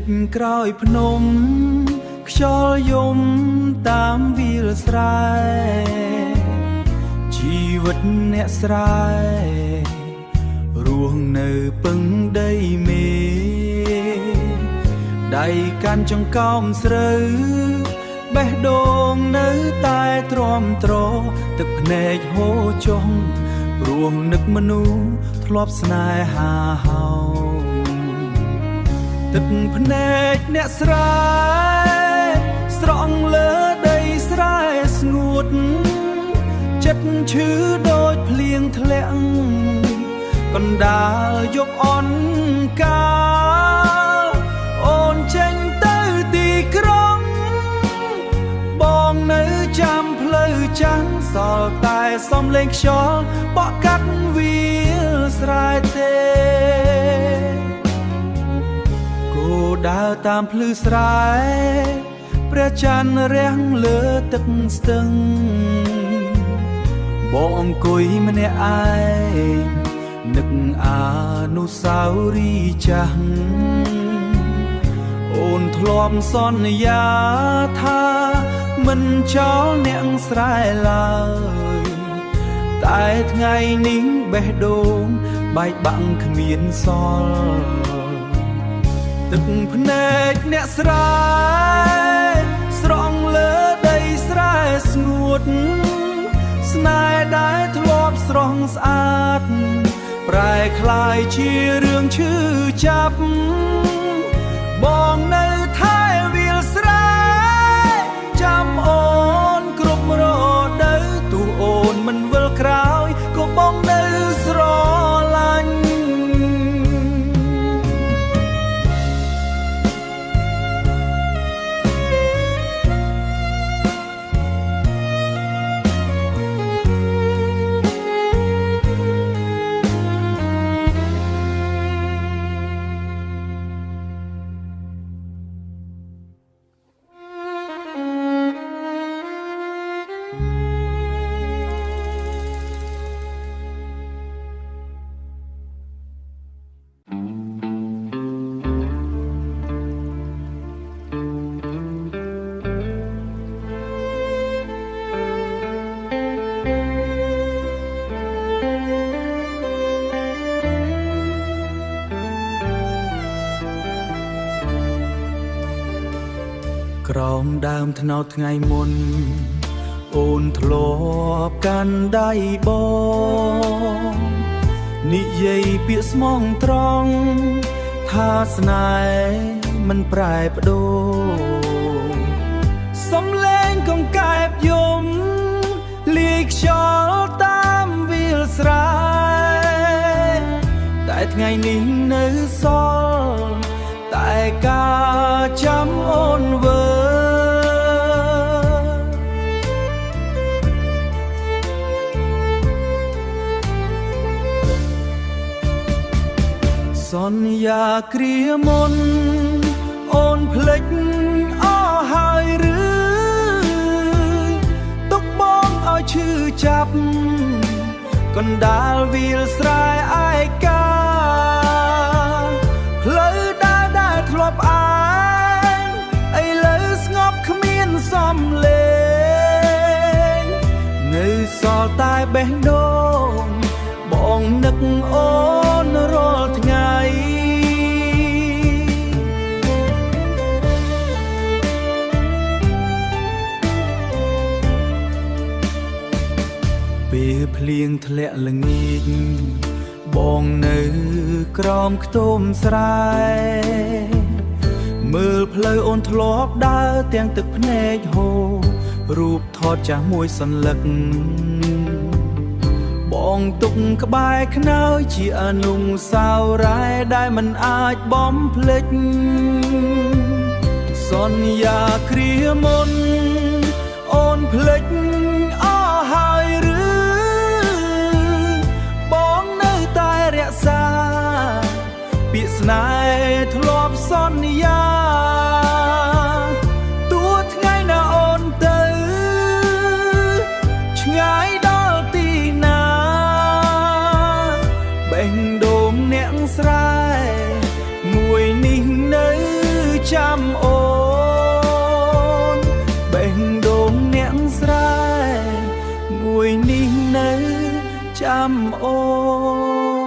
ចក្រោយភ្នំខ្យល់យំតាមវាលស្រែជីវិតអ្នកស្រែរស់នៅពឹងដីមេដៃកាន់ចង្កោមស្រូវបេះដូងនៅតែទ្រាំទ្រទឹកភ្នែកហូរចុះព្រោះនឹកមនុស្សធ្លាប់ស្នេហាហោទឹកភ្នែកអ្នកស្រែស្រង់លើដីស្រែស្ងួតចិត្តឈឺដូចភ្លៀងធ្លាក់កណ្ដាលយកអន់កាលអូនចេញទៅទីក្រុងបងនៅចាំផ្លូវចាំងសល់តែសំលេងខ្យល់បក់កាត់វាលស្រែទេគោដើរតាមភ្លឺស្រែព្រះច័ន្ទរះលើទឹកស្ទឹងបងអង្គុយម្នាក់ឯងនឹកអនុស្សាវរីយ៍ចាស់អូនធ្លាប់សន្យាថាមិនចោលអ្នកស្រែឡើយតែថ្ងៃនេះបេះដូងបែកបាក់គ្មានសល់ទឹកភ្នែកអ្នកស្រែស្រង់លើដីស្រែស្ងួតស្នេហ៍ដែលធ្លាប់ស្រស់ស្អាតប្រែคล้ายជារឿងឈឺចាប់បងនៅថែវាលស្រែចាំអូនគ្រប់រដូវទូអូនមិនវិលក្រោយក៏បងនៅស្រឡាញ់ក្រោមដើមថ្នោតថ្ងៃមុនអូនធ្លាប់កាន់ដៃបងនិយាយពាក្យស្មងត្រង់ថាស្នេហ៍មិនប្រែប្ដូរសំឡេងកង្កែបយំលាយខ្យល់តាមវាលស្រែតែថ្ងៃនេះនៅសល់តែការចាំអូនវើសន្យាគ្រាមុនអូនភ្លេចអស់ហើយឬទុកបងឲ្យឈឺចាប់កណ្ដាលវាលស្រែឯកាផ្លូវដែលធ្លាប់អែងឥឡូវស្ងប់គ្មានសំលេងនៅសល់តែបេះដូងបងនឹកអូនរាល់ថ្ងៃពេលភ្លៀងធ្លាក់ល្ងាចបងនៅក្រោមខ្ទមស្រែមើលផ្លូវអូនធ្លាប់ដើរទាំងទឹកភ្នែកហូររូបថតចាស់មួយសន្លឹកបងទុកក្បែរខ្នើយជាអនុស្សាវរីយ៍ដែលមិនអាចបំភ្លេចសន្យាគ្រាមុនអូនភ្លេចអស់ហើយឬបងនៅតែរក្សាពាក្យស្នេហ៍ធ្លាប់សន្យាទោះថ្ងៃណាអូនទៅឆ្ងាយដល់ទីណាបេះដូងអ្នកស្រែមួយនេះនៅ ចាំអូនបេះដូងអ្នកស្រែមួយនេះនៅចាំអូន